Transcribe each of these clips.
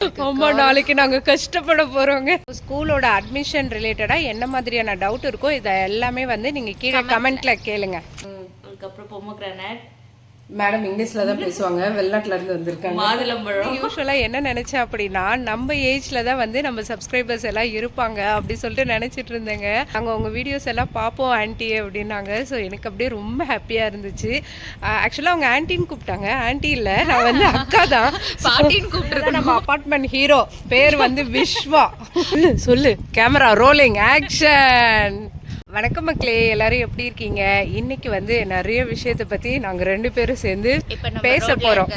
ஆமா, நாளைக்கு நாங்க கஷ்டப்பட போறோங்க. ஸ்கூலோட அட்மிஷன் ரிலேட்டடா என்ன மாதிரியான டவுட் இருக்கோ இதை எல்லாமே வந்து நீங்க கீழே கமெண்ட்ல கேளுங்க. அதுக்கப்புறம் பொமோகிரானட் மேடம் இங்கிலீஷ்ல தான் பேசுவாங்க, வெளிநாட்டுல இருந்து வந்திருக்காங்க. மாதுளம்பழம். யூஸ்வலா என்ன நினைச்சேன் அப்படின்னா நம்ம ஏஜ்ல தான் வந்து நம்ம சப்ஸ்கிரைபர்ஸ் எல்லாம் இருப்பாங்க அப்படி சொல்லிட்டு நினைச்சிட்டு இருந்தேங்க. நாங்கள் உங்க வீடியோஸ் எல்லாம் பார்ப்போம் ஆன்ட்டி அப்படின்னாங்க. ஸோ எனக்கு அப்படியே ரொம்ப ஹாப்பியா இருந்துச்சு. ஆக்சுவலா அவங்க ஆன்ட்டின்னு கூப்பிட்டாங்க, ஆன்ட்டி இல்ல, நான் வந்து அக்கா தான். பாட்டின்னு கூப்பிட்டு நம்ம அபார்ட்மெண்ட் ஹீரோ பேர் வந்து விஸ்வா. சொல்லு கேமரா ரோலிங் ஆக்ஷன். வணக்கம் மக்களே, எல்லாரும் எப்படி இருக்கீங்க? இன்னைக்கு வந்து நிறைய விஷயத்தை பத்தி நாங்க 2 பேரும் சேர்ந்து பேச போறோம்.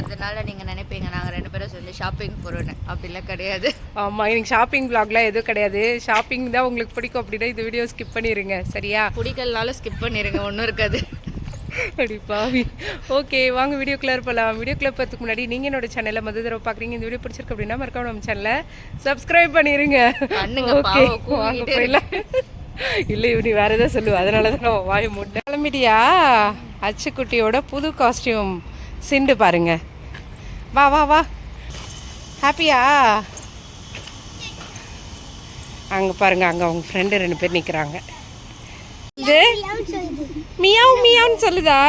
நீங்க நினைப்பீங்க நாங்க 2 பேரும் சேர்ந்து ஷாப்பிங் போறோம்னு, அப்படிலாம் கிடையாது. ஆமா, இன்னைக்கு ஷாப்பிங் vlogலாம் எதுவும் கிடையாது. ஷாப்பிங் தான் உங்களுக்கு பிடிக்கும் அப்படின்னா இந்த வீடியோ ஸ்கிப் பண்ணிருங்க, சரியா? பிடிக்கலனாலும் ஸ்கிப் பண்ணிருங்க, ஒன்றும் இருக்காது. அப்படி பாவி. ஓகே, வாங்க வீடியோக்குள்ள போகலாம். வீடியோக்குள்ள போகிறதுக்கு முன்னாடி நீங்கள் என்னோட சேனலை முதல் தடவை பார்க்குறீங்க, இந்த வீடியோ பிடிச்சிருக்கு அப்படின்னா மறக்காம நம்ம சேனலை சப்ஸ்கிரைப் பண்ணிடுங்க. ஓகே, வாங்க போயிடலாம். இல்லை இப்படி வேற ஏதாவது சொல்லுவா, அதனால தான் நான் வாய மூட்டை. கிளம்பிட்டியா? அச்சுக்குட்டியோட புது காஸ்டியூம் சிண்டு பாருங்க. வா வா வா, ஹாப்பியா? அங்கே பாருங்க, அங்கே அவங்க ஃப்ரெண்டு 2 பேர் நிற்கிறாங்க. இது மியாவ் மியாவ்னு சொல்லுதா?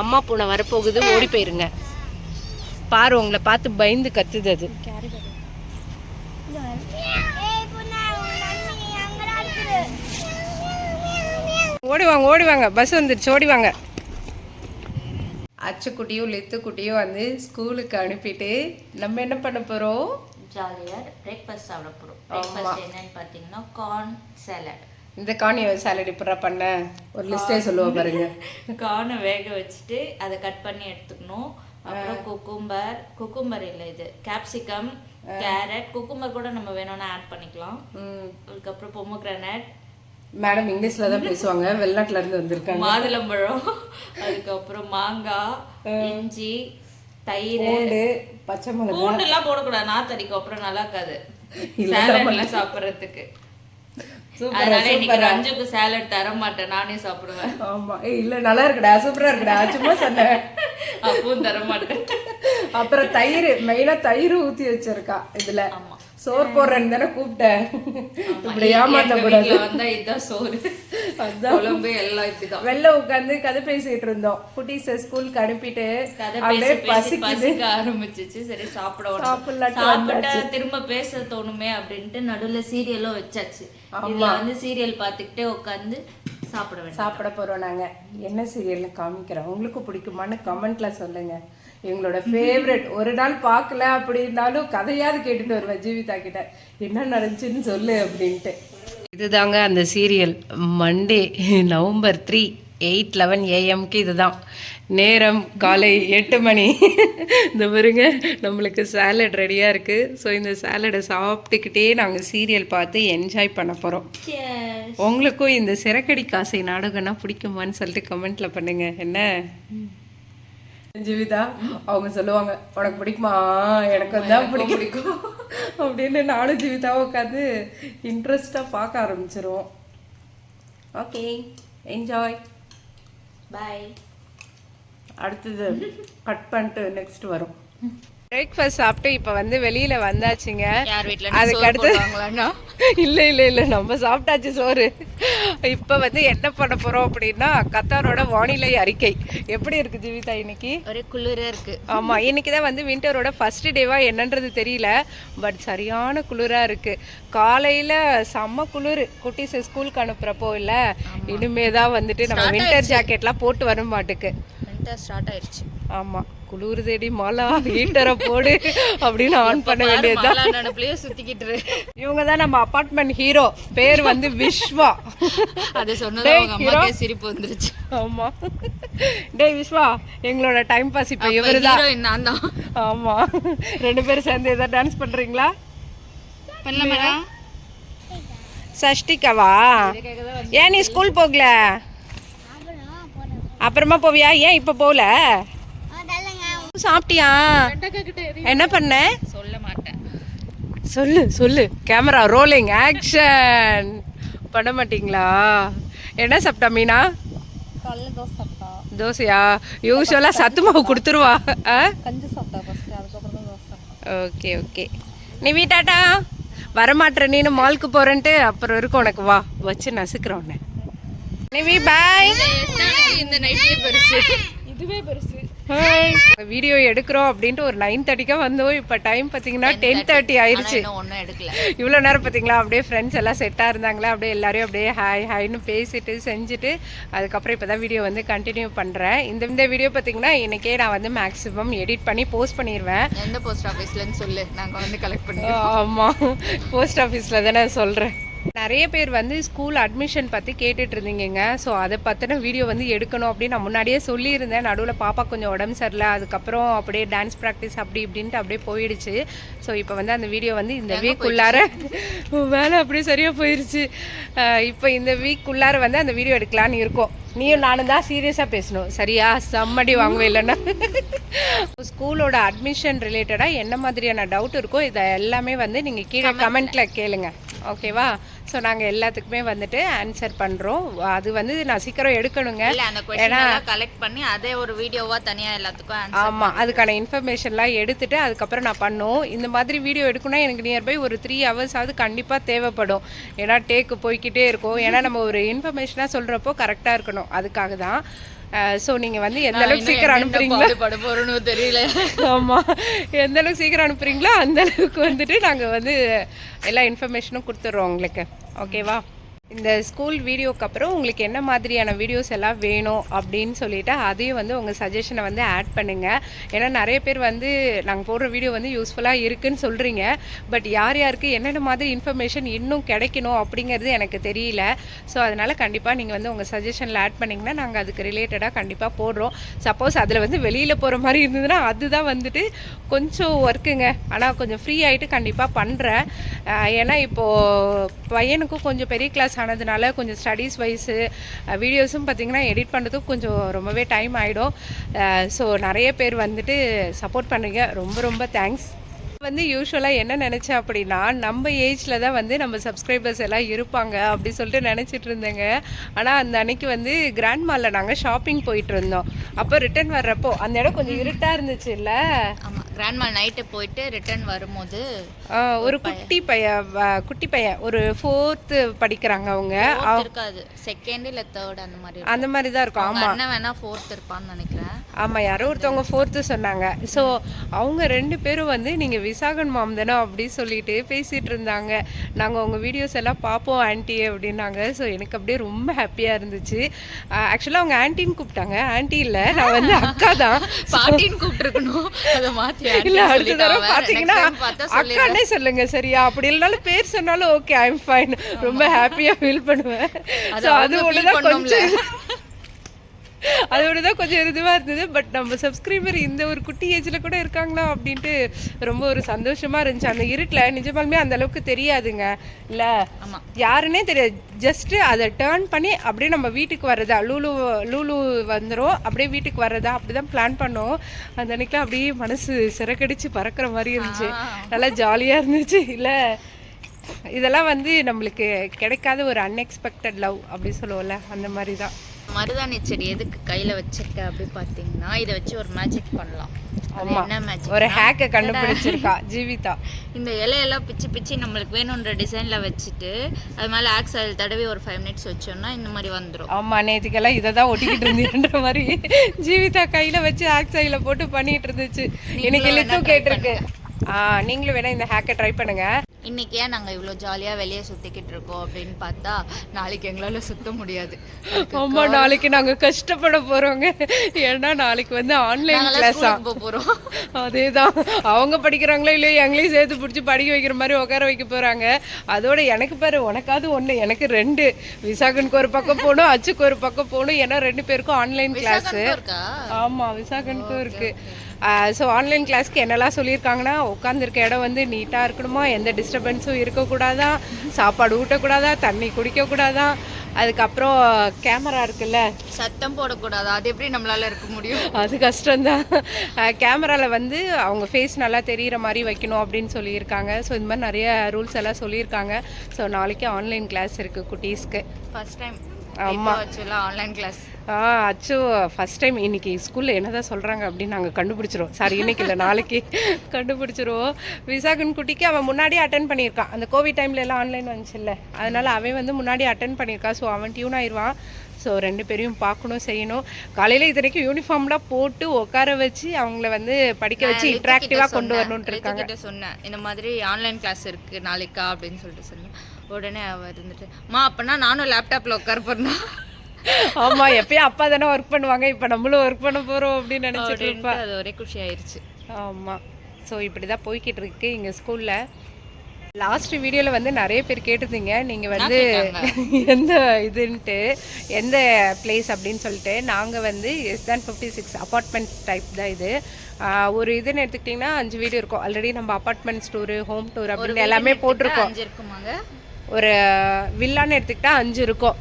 அம்மா பூனை வரப்போகுது, ஓடி போயிருங்க. பாரு, உங்களை பார்த்து பயந்து கத்துது அது. ஓடிவாங்க ஓடிவாங்க, பஸ் வந்துருச்சு, ஓடிவாங்க. அச்சுக்குட்டியும் லித்துக்குட்டியும் வந்து ஸ்கூலுக்கு அனுப்பிட்டு நம்ம என்ன பண்ண போறோம்? ஜாலியாக பிரேக்ஃபாஸ்ட் சாப்பிட போகிறோம். பிரேக்ஃபாஸ்ட் என்னன்னு பார்த்தீங்கன்னா கார்ன் சாலட். இந்த கார்ன் சாலட் இப்படா பண்ண ஒரு லிஸ்டே சொல்லுவோம் பாருங்க. கார்னை வேக வச்சுட்டு அதை கட் பண்ணி எடுத்துக்கணும். அப்புறம் குக்கும்பர் இல்லை, இது கேப்சிகம், கேரட், குக்கும்பர் கூட நம்ம வேணும்னா ஆட் பண்ணிக்கலாம். அதுக்கப்புறம் பொமோகிரானட். மேடம் இங்கிலீஷ்ல தான் பேசுவாங்க, வெளிநாட்டுல இருந்து வந்திருக்காங்க. மாதுளம்பழம், அதுக்கப்புறம் மாங்காய், இஞ்சி, தயிர், பச்சை மிளகாய். பூண்டு எல்லாம் போடக்கூடாது, நாத்தடிக்கும், அப்புறம் நல்லா இருக்காது சாலட்லாம் சாப்பிட்றதுக்கு. அதனால இன்னைக்கு ரஞ்சுக்கு சாலட் தர மாட்டேன், நானே சாப்பிடுவேன். ஆமா, இல்ல நல்லா இருக்குடா, சூப்பரா இருக்குடா, சும்மா சொன்னேன். அப்பவும் தர மாட்டேன். அப்புறம் தயிர், மெயினா தயிர் ஊத்தி வச்சிருக்கா இதுல. சோறு போடுறேன்னு தானே கூப்பிட்டேன், இப்படி ஏமாத்த கூடாது. வந்தா இதுதான் சோறு, அதான் குழம்பு எல்லாம் இப்படிதான். வெளில உட்காந்து கதை பேசிட்டு இருந்தோம். குட்டீஸ ஸ்கூலுக்கு அனுப்பிட்டு அப்படியே பசிக்க ஆரம்பிச்சிச்சு. சரி சாப்பிட்டா திரும்ப பேச தோணுமே அப்படின்ட்டு நடுவுல சீரியலும் வச்சாச்சு. இதுல வந்து சீரியல் பார்த்துக்கிட்டே உட்காந்து சாப்பிட போறோம். நாங்க என்ன சீரியல்னு காமிக்கிறோம், உங்களுக்கு பிடிக்குமான்னு கமெண்ட்ல சொல்லுங்க. எங்களோட ஃபேவரட். ஒரு நாள் பார்க்கல அப்படின்னாலும் கதையாவது கேட்டுட்டு வருவேன் ஜீவிதா கிட்ட, என்ன நடந்துச்சுன்னு சொல்லு அப்படின்ட்டு. இதுதாங்க அந்த சீரியல். மண்டே நவம்பர் 3 8:11 AM இதுதான் நேரம், காலை 8 மணி. இந்த பாருங்க, நம்மளுக்கு சாலட் ரெடியாக இருக்குது. ஸோ இந்த சாலடை சாப்பிட்டுக்கிட்டே நாங்கள் சீரியல் பார்த்து என்ஜாய் பண்ண போகிறோம். உங்களுக்கும் இந்த சிறக்கடி காசை நாடகம்னா பிடிக்குமான்னு சொல்லிட்டு கமெண்ட்டில் பண்ணுங்க. என்ன ஜீவிதா அவங்க சொல்லுவாங்க, உனக்கு பிடிக்குமா? எனக்கு தான் பிடிக்கும் அப்படின்னு நானும் ஜீவிதாவும் உட்காந்து இன்ட்ரெஸ்டாக பார்க்க ஆரம்பிச்சிருவோம். ஓகே, என்ஜாய், பாய். அடுத்தது கட் பண்ணிட்டு நெக்ஸ்ட் வரும். பிரேக்ஃபாஸ்ட் சாப்பிட்டு இப்போ வந்து வெளியில வந்தாச்சுங்க. அதுக்கு அடுத்து இல்லை நம்ம சாப்பிட்டாச்சு சோறு. இப்போ வந்து என்ன பண்ண போறோம் அப்படின்னா கத்தாரோட வானிலை அறிக்கை எப்படி இருக்கு ஜீவிதா? இன்னைக்கு ஒரே குளிரா இருக்கு. ஆமா, இன்னைக்கு தான் வந்து விண்டரோட ஃபர்ஸ்ட் டேவா என்னன்றது தெரியல, பட் சரியான குளிரா இருக்கு. காலையில செம்ம குளிர், குட்டீஸ் ஸ்கூலுக்கு அனுப்புறப்போ இல்ல. இனிமே தான் வந்துட்டு நம்ம விண்டர் ஜாக்கெட்லாம் போட்டு வர மாட்டுக்கு. விண்டர் ஸ்டார்ட் ஆயிடுச்சு. ஆமா, குளிர் தேடி மாலா ஹீட்டரை போடு அப்படின்னு ஆன் பண்ண வேண்டியதுதான். சுத்திக்கிட்டு இவங்க தான் நம்ம அபார்ட்மெண்ட் ஹீரோ பேர் வந்து விஸ்வா. அது சொன்னது சிரிப்பு வந்துருச்சு. ஆமா, டேய் விஸ்வா, எங்களோட டைம் பாஸ் இப்ப இவருதான். நான் தான். ஆமா, 2 பேரும் சேர்ந்து ஏதாவது டான்ஸ் பண்றீங்களா? பண்ணலாமா? சஷ்டிகாவா? ஏன் நீ ஸ்கூல் போகல? அப்புறமா போவியா? ஏன் இப்ப போகல? சாப்பிட்டியா? என்ன பண்ண? சொல்ல மாட்டேன். சொல்லு சொல்லு, கேமரா ரோலிங் ஆக்ஷன். பண்ண மாட்டீங்களா? என்ன சாப்பிட்டா மீனா? தோசையா? யூஸ்வலா சத்து மாவு கொடுத்துருவா. ஓகே ஓகே நிவி டாட்டா வரமாட்டேற நீனு மாலுக்கு போகிறேன்ட்டு அப்புறம் இருக்கும் உனக்கு வா வச்சு நசுக்கிறேன் உன்னை நிவி பாய் இந்த நைட்டே பெருசு இதுவே பெருசு வீடியோ எடுக்கிறோம் அப்படின்ட்டு ஒரு 9:30 வந்தோம். இப்போ டைம் பார்த்தீங்கன்னா 10:30 ஆயிடுச்சு. ஒன்றும் எடுக்கல. இவ்வளோ நேரம் பார்த்தீங்களா அப்படியே ஃப்ரெண்ட்ஸ் எல்லாம் செட்டாக இருந்தாங்களா அப்படியே எல்லாரையும் அப்படியே ஹாய்னு பேசிட்டு செஞ்சுட்டு அதுக்கப்புறம் இப்போ தான் வீடியோ வந்து கண்டினியூ பண்ணுறேன். இந்த வீடியோ பார்த்தீங்கன்னா இன்றைக்கே நான் வந்து மேக்ஸிமம் எடிட் பண்ணி போஸ்ட் பண்ணிடுவேன். எந்த போஸ்ட் ஆஃபீஸ்லன்னு சொல்லு, நாங்கள் வந்து கலெக்ட் பண்ணி. ஆமாம் போஸ்ட் ஆஃபீஸில் தானே சொல்கிறேன். நிறைய பேர் வந்து ஸ்கூல் அட்மிஷன் பற்றி கேட்டுட்டு இருந்தீங்க. ஸோ அதை பற்றின வீடியோ வந்து எடுக்கணும் அப்படின்னு நான் முன்னாடியே சொல்லியிருந்தேன். நடுவில் பாப்பா கொஞ்சம் உடம்பு சரியில்லை, அதுக்கப்புறம் அப்படியே டான்ஸ் ப்ராக்டிஸ் அப்படி இப்படின்ட்டு அப்படியே போயிடுச்சு. ஸோ இப்போ வந்து அந்த வீடியோ வந்து இந்த வீக்குள்ளார வேலை அப்படியே சரியாக போயிடுச்சு. இப்போ இந்த வீக்குள்ளார வந்து அந்த வீடியோ எடுக்கலான்னு இருக்கோம். நீயும் நானும் தான் சீரியஸாக பேசணும் சரியா? சம்மடி வாங்குவேன் இல்லைன்னா. ஸ்கூலோட அட்மிஷன் ரிலேட்டடாக என்ன மாதிரியான டவுட் இருக்கோ இதை எல்லாமே வந்து நீங்கள் கீழே கமெண்ட்டில் கேளுங்க, ஓகேவா? ஸோ நாங்கள் எல்லாத்துக்குமே வந்துட்டு ஆன்சர் பண்ணுறோம். அது வந்து நான் சீக்கிரம் எடுக்கணுங்க, ஏன்னா கலெக்ட் பண்ணி அதே ஒரு வீடியோவாக தனியாக எல்லாத்துக்கும். ஆமாம், அதுக்கான இன்ஃபர்மேஷன்லாம் எடுத்துட்டு அதுக்கப்புறம் நான் பண்ணோம். இந்த மாதிரி வீடியோ எடுக்கணும்னா எனக்கு நியர்பை ஒரு 3 hours ஆகுது கண்டிப்பாக தேவைப்படும். ஏன்னா டேக்கு போய்கிட்டே இருக்கும். ஏன்னா நம்ம ஒரு இன்ஃபர்மேஷனாக சொல்கிறப்போ கரெக்டாக இருக்கணும், அதுக்காக தான். ஸோ நீங்கள் வந்து எந்த அளவுக்கு சீக்கிரம் அனுப்புறீங்களோ தெரியல. ஆமாம், எந்த அளவுக்கு சீக்கிரம் அனுப்புறீங்களோ அந்த அளவுக்கு வந்துட்டு நாங்கள் வந்து எல்லா இன்ஃபர்மேஷனும் கொடுத்துட்றோம் உங்களுக்கு, ஓகேவா? இந்த ஸ்கூல் வீடியோக்கு அப்புறம் உங்களுக்கு என்ன மாதிரியான வீடியோஸ் எல்லாம் வேணும் அப்படின்னு சொல்லிட்டு அதையும் வந்து உங்கள் சஜஷனை வந்து ஆட் பண்ணுங்கள். ஏன்னா நிறைய பேர் வந்து நாங்கள் போடுற வீடியோ வந்து யூஸ்ஃபுல்லாக இருக்குதுன்னு சொல்கிறீங்க. பட் யார் யாருக்கு என்னென்ன மாதிரி இன்ஃபர்மேஷன் இன்னும் கிடைக்கணும் அப்படிங்கிறது எனக்கு தெரியல. ஸோ அதனால் கண்டிப்பாக நீங்கள் வந்து உங்கள் சஜஷனில் ஆட் பண்ணிங்கன்னா நாங்கள் அதுக்கு ரிலேட்டடாக கண்டிப்பாக போடுறோம். சப்போஸ் அதில் வந்து வெளியில் போகிற மாதிரி இருந்ததுன்னா அதுதான் வந்துட்டு கொஞ்சம் ஒர்க்குங்க. ஆனால் கொஞ்சம் ஃப்ரீ ஆகிட்டு கண்டிப்பாக பண்ணுறேன். ஏன்னா இப்போது பையனுக்கும் கொஞ்சம் பெரிய கிளாஸ் ஆனதுனால கொஞ்சம் ஸ்டடீஸ் வைஸு வீடியோஸும் பார்த்திங்கன்னா எடிட் பண்ணுறதுக்கு கொஞ்சம் ரொம்பவே டைம் ஆகிடும். ஸோ நிறைய பேர் வந்துட்டு சப்போர்ட் பண்ணுறீங்க, ரொம்ப ரொம்ப தேங்க்ஸ். வந்து யூஸ்வலாக என்ன நினச்சேன் அப்படின்னா நம்ம ஏஜில் தான் வந்து நம்ம சப்ஸ்கிரைபர்ஸ் எல்லாம் இருப்பாங்க அப்படி சொல்லிட்டு நினச்சிட்டு இருந்தேங்க. ஆனால் அந்த அன்னைக்கு வந்து கிராண்ட் மாலில் நாங்கள் ஷாப்பிங் போயிட்டு இருந்தோம். அப்போ ரிட்டர்ன் வர்றப்போ அந்த இடம் கொஞ்சம் இருட்டாக இருந்துச்சு இல்லை? ஆமாம், கிராண்ட் மால் நைட்டு போயிட்டு ரிட்டர்ன் வரும்போது ஒரு குட்டி பையன் ஒரு 4th படிக்கிறாங்க. அவங்க இருக்காது, 2nd இல்லை 3rd அந்த மாதிரி தான் இருக்கும். ஆமாம், என்ன வேணா 4th இருப்பான்னு நினைக்கிறேன். ஆமாம், யாரோ ஒருத்தவங்க 4th சொன்னாங்க. ஸோ அவங்க 2 பேரும் வந்து நீங்கள் விசாகன் மாம் தானே அப்படி சொல்லிட்டு பேசிகிட்டு இருந்தாங்க. நாங்கள் உங்கள் வீடியோஸ் எல்லாம் பார்ப்போம் ஆன்ட்டி அப்படின்னாங்க. ஸோ எனக்கு அப்படியே ரொம்ப ஹாப்பியாக இருந்துச்சு. ஆக்சுவலாக அவங்க ஆன்ட்டின்னு கூப்பிட்டாங்க. ஆன்ட்டி இல்லை, நான் வந்து அக்கா தான். பாட்டின்னு கூப்பிட்டுருக்கணும், அதை மாற்றி இல்லை அடுத்த தடவை பார்த்தீங்கன்னா அக்கானே சொல்லுங்க சரியா? அப்படி இல்லைனாலும் பேர் சொன்னாலும் ஓகே, ஐ எம் ஃபைன், ரொம்ப ஹாப்பியாக ஃபீல் பண்ணுவேன். ஸோ அது ஒன்று தான் கொஞ்சம் அதோட தான் கொஞ்சம் இதுவாக இருந்தது. பட் நம்ம சப்ஸ்கிரைபர் இந்த ஒரு குட்டி ஏஜில் கூட இருக்காங்களா அப்படின்ட்டு ரொம்ப ஒரு சந்தோஷமாக இருந்துச்சு. அந்த இருட்டில் நிஜமாலுமே அந்த அளவுக்கு தெரியாதுங்க இல்லை? ஆமாம், யாருன்னே தெரியாது. ஜஸ்ட்டு அதை டேர்ன் பண்ணி அப்படியே நம்ம வீட்டுக்கு வர்றதா, லூலு வந்துடும், அப்படியே வீட்டுக்கு வர்றதா அப்படி தான் பிளான் பண்ணோம். அந்த அன்னைக்கெலாம் அப்படியே மனசு சிறக்கடிச்சு பறக்கிற மாதிரி இருந்துச்சு. நல்லா ஜாலியாக இருந்துச்சு இல்லை? இதெல்லாம் வந்து நம்மளுக்கு கிடைக்காத ஒரு அன்எக்ஸ்பெக்டட் லவ் அப்படி சொல்லுவோம்ல, அந்த மாதிரி தான். மருதாணி செடி எதுக்கு கையில் வச்சிருக்க அப்படி பார்த்தீங்கன்னா இதை வச்சு ஒரு மேஜிக் பண்ணலாம். ஒரு ஹேக்கை கண்டுபிடிச்சிருக்கா ஜீவிதா. இந்த இலையெல்லாம் பிச்சு நம்மளுக்கு வேணுன்ற டிசைனில் வச்சுட்டு அது மேலே ஆக்ஸ் ஆயில் தடவி ஒரு 5 minutes வச்சோம்னா இந்த மாதிரி வந்துடும். ஆமாம், நேற்றுக்கெல்லாம் இதை தான் ஒட்டிக்கிட்டு இருந்தேன்ற மாதிரி ஜீவிதா கையில் வச்சு ஆக்ஸ் ஆயில போட்டு பண்ணிட்டு இருந்துச்சு. இன்னைக்கு லித்தும் கேட்டிருக்கு. நீங்களும் வேணா இந்த ஹேக்கை ட்ரை பண்ணுங்க. இன்னைக்கு ஏன் நாங்கள் இவ்வளோ ஜாலியாக வெளியே சுற்றிக்கிட்டு இருக்கோம் அப்படின்னு பார்த்தா நாளைக்கு எங்களால் சுற்ற முடியாது. ஆமாம், நாளைக்கு நாங்கள் கஷ்டப்பட போகிறோங்க. ஏன்னா நாளைக்கு வந்து ஆன்லைன் கிளாஸாக போகிறோம். அதே தான், அவங்க படிக்கிறாங்களோ இல்லையோ எங்களையும் சேர்த்து பிடிச்சி படிக்க வைக்கிற மாதிரி உட்கார வைக்க போகிறாங்க. அதோட எனக்கு பாரு, உனக்காவது ஒன்று, எனக்கு 2. விசாகனுக்கு ஒரு பக்கம் போகணும், அச்சுக்கு ஒரு பக்கம் போகணும். ஏன்னா 2 பேருக்கும் ஆன்லைன் கிளாஸு. ஆமாம், விசாகனுக்கும் இருக்குது. ஸோ ஆன்லைன் கிளாஸ்க்கு என்னெல்லாம் சொல்லியிருக்காங்கன்னா உட்காந்துருக்க இடம் வந்து நீட்டாக இருக்கணுமா, எந்த டிஸ்டர்பன்ஸும் இருக்கக்கூடாதான், சாப்பாடு ஊட்டக்கூடாதா, தண்ணி குடிக்கக்கூடாதான், அதுக்கப்புறம் கேமரா இருக்குல்ல, சத்தம் போடக்கூடாது. அது எப்படி நம்மளால இருக்க முடியும்? அது கஷ்டம்தான். கேமராவில் வந்து அவங்க ஃபேஸ் நல்லா தெரிகிற மாதிரி வைக்கணும் அப்படின்னு சொல்லியிருக்காங்க. ஸோ இந்த மாதிரி நிறைய ரூல்ஸ் எல்லாம் சொல்லியிருக்காங்க. ஸோ நாளைக்கு ஆன்லைன் கிளாஸ் இருக்குது குட்டீஸ்க்கு. ஃபர்ஸ்ட் டைம் இப்போ ஆக்சுவலாக ஆன்லைன் கிளாஸ். அச்சோ ஃபஸ்ட் டைம் இன்னைக்கு ஸ்கூலில் என்னதான் சொல்கிறாங்க அப்படின்னு நாங்கள் கண்டுபிடிச்சிருவோம். சாரி இன்னைக்கு இல்லை நாளைக்கு கண்டுபிடிச்சிருவோம். விசாகன் குட்டிக்கு அவன் முன்னாடியே அட்டன் பண்ணியிருக்கான். அந்த கோவிட் டைமில் எல்லாம் ஆன்லைன் வந்துச்சுல்ல, அதனால் அவன் வந்து முன்னாடி அட்டன் பண்ணியிருக்கான். ஸோ அவன் டியூன் ஆயிடுவான். ஸோ 2 பேரையும் பார்க்கணும் செய்யணும். காலையில் இத்தனைக்கும் யூனிஃபார்ம்லாம் போட்டு உட்கார வச்சு அவங்கள வந்து படிக்க வச்சு இன்ட்ராக்டிவாக கொண்டு வரணுன்ட்டு இருக்காங்க. சொன்னேன் இந்த மாதிரி ஆன்லைன் கிளாஸ் இருக்குது நாளைக்கா அப்படின்னு சொல்லிட்டு சொன்னேன். உடனே அவள் இருந்துட்டு அப்போனா நானும் லேப்டாப்பில் உட்கார போறேன்னா. ஆமாம், எப்பயும் அப்பா தானே ஒர்க் பண்ணுவாங்க, இப்போ நம்மளும் ஒர்க் பண்ண போகிறோம் அப்படின்னு நினச்சிட்டு இருப்பா. அது ஒரே குஷி ஆயிடுச்சு. ஆமாம், ஸோ இப்படி தான் போய்கிட்டு இருக்கு இங்கே ஸ்கூலில். லாஸ்ட் வீடியோவில் வந்து நிறைய பேர் கேட்டிருந்தீங்க நீங்கள் வந்து எந்த இதுன்ட்டு எந்த பிளேஸ் அப்படின்னு சொல்லிட்டு. நாங்கள் வந்து S-56 அப்பார்ட்மெண்ட் டைப் தான் இது. ஒரு இதுன்னு எடுத்துக்கிட்டிங்கன்னா 5 வீடு இருக்கும். ஆல்ரெடி நம்ம அப்பார்ட்மெண்ட்ஸ் டூரு, ஹோம் டூர் அப்படின்னு எல்லாமே போட்டிருக்கோம். ஒரு வில்லான்னு எடுத்துக்கிட்டா 5 இருக்கும்.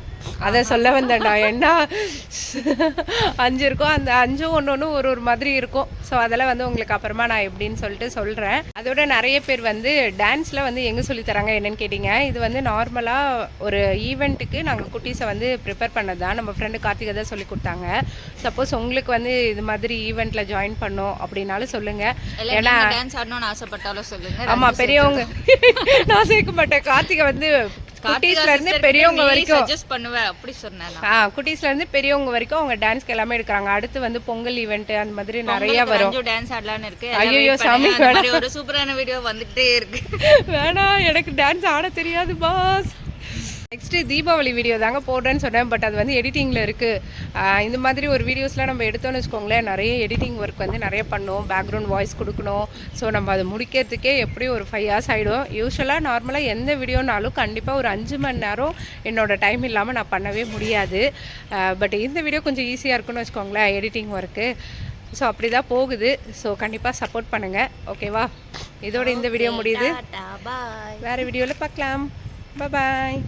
அதை சொல்ல வந்தேன்டா, ஏன்னா 5 இருக்கும். அந்த 5 ஒன்று ஒரு மாதிரி இருக்கும். ஸோ அதெல்லாம் வந்து உங்களுக்கு அப்புறமா நான் எப்படின்னு சொல்லிட்டு சொல்கிறேன். அதோட நிறைய பேர் வந்து டான்ஸில் வந்து எங்கே சொல்லித்தராங்க என்னன்னு கேட்டிங்க. இது வந்து நார்மலாக ஒரு ஈவெண்ட்டுக்கு நாங்கள் குட்டீஸை வந்து ப்ரிப்பேர் பண்ணது தான். நம்ம ஃப்ரெண்டு கார்த்திகை தான் சொல்லி கொடுத்தாங்க. சப்போஸ் உங்களுக்கு வந்து இது மாதிரி ஈவெண்ட்டில் ஜாயின் பண்ணோம் அப்படின்னாலும் சொல்லுங்கள். ஏன்னா டான்ஸ் ஆடணும்னு ஆசைப்பட்டாலும் சொல்லுங்கள். ஆமாம், பெரியவங்க நான் சேர்க்க மாட்டேன். கார்த்திகை வந்து குட்டீஸ்ல இருந்து பெரியவங்க வரைக்கும் சஜஸ்ட் பண்ணுவேன் அப்படி சொன்னேன். குட்டீஸ்ல இருந்து பெரியவங்க வரைக்கும் அவங்க டான்ஸ்க்கு எல்லாமே எடுக்கிறாங்க. அடுத்து வந்து பொங்கல் ஈவெண்ட் அந்த மாதிரி நிறைய வரும். டான்ஸ் ஆடலாம்னு இருக்கு. ஐயோ சாமி, ஒரு சூப்பரான வீடியோ வந்துட்டே இருக்கு. வேணாம், எனக்கு டான்ஸ் ஆட தெரியாது பாஸ். நெக்ஸ்ட்டு தீபாவளி வீடியோ தாங்க போடுறேன்னு சொன்னேன். பட் அது வந்து எடிட்டிங்கில் இருக்குது. இந்த மாதிரி ஒரு வீடியோஸ்லாம் நம்ம எடுத்தோன்னு வச்சுக்கோங்களேன், நிறைய எடிட்டிங் ஒர்க் வந்து நிறைய பண்ணோம். பேக்ரவுண்ட் வாய்ஸ் கொடுக்கணும். ஸோ நம்ம அதை முடிக்கிறதுக்கே எப்படியும் ஒரு 5 hours ஆகிடும். யூஸ்வலாக நார்மலாக எந்த வீடியோனாலும் கண்டிப்பாக ஒரு 5 மணி நேரம் என்னோடய டைம் இல்லாமல் நான் பண்ணவே முடியாது. பட் இந்த வீடியோ கொஞ்சம் ஈஸியாக இருக்குன்னு வச்சுக்கோங்களேன் எடிட்டிங் ஒர்க்கு. ஸோ அப்படி தான் போகுது. ஸோ கண்டிப்பாக சப்போர்ட் பண்ணுங்கள், ஓகேவா? இதோட இந்த வீடியோ முடியுது. வேறு வீடியோவில் பார்க்கலாம். பாய்.